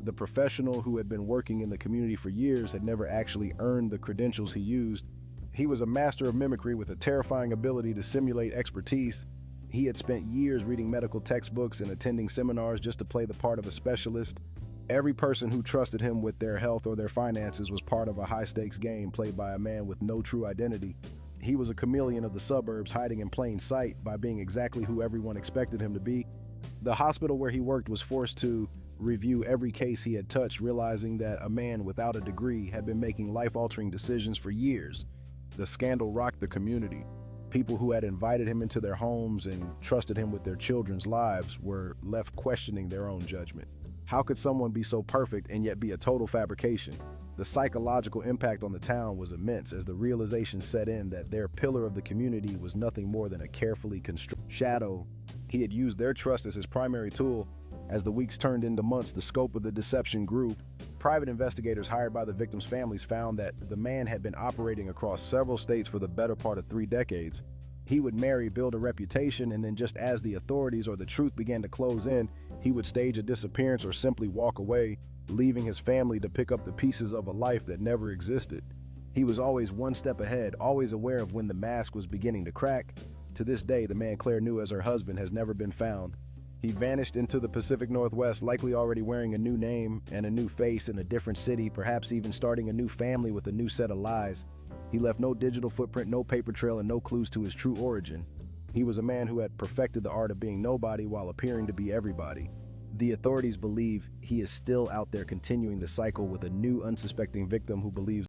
The professional who had been working in the community for years had never actually earned the credentials he used. He was a master of mimicry with a terrifying ability to simulate expertise. He had spent years reading medical textbooks and attending seminars just to play the part of a specialist. Every person who trusted him with their health or their finances was part of a high-stakes game played by a man with no true identity. He was a chameleon of the suburbs, hiding in plain sight by being exactly who everyone expected him to be. The hospital where he worked was forced to review every case he had touched, realizing that a man without a degree had been making life-altering decisions for years. The scandal rocked the community. People who had invited him into their homes and trusted him with their children's lives were left questioning their own judgment. How could someone be so perfect and yet be a total fabrication? The psychological impact on the town was immense as the realization set in that their pillar of the community was nothing more than a carefully constructed shadow. He had used their trust as his primary tool. As the weeks turned into months, the scope of the deception grew. Private investigators hired by the victims' families found that the man had been operating across several states for the better part of 3 decades. He would marry, build a reputation, and then just as the authorities or the truth began to close in, he would stage a disappearance or simply walk away, leaving his family to pick up the pieces of a life that never existed. He was always one step ahead, always aware of when the mask was beginning to crack. To this day, the man Claire knew as her husband has never been found. He vanished into the Pacific Northwest, likely already wearing a new name and a new face in a different city, perhaps even starting a new family with a new set of lies. He left no digital footprint, no paper trail, and no clues to his true origin. He was a man who had perfected the art of being nobody while appearing to be everybody. The authorities believe he is still out there continuing the cycle with a new unsuspecting victim who believes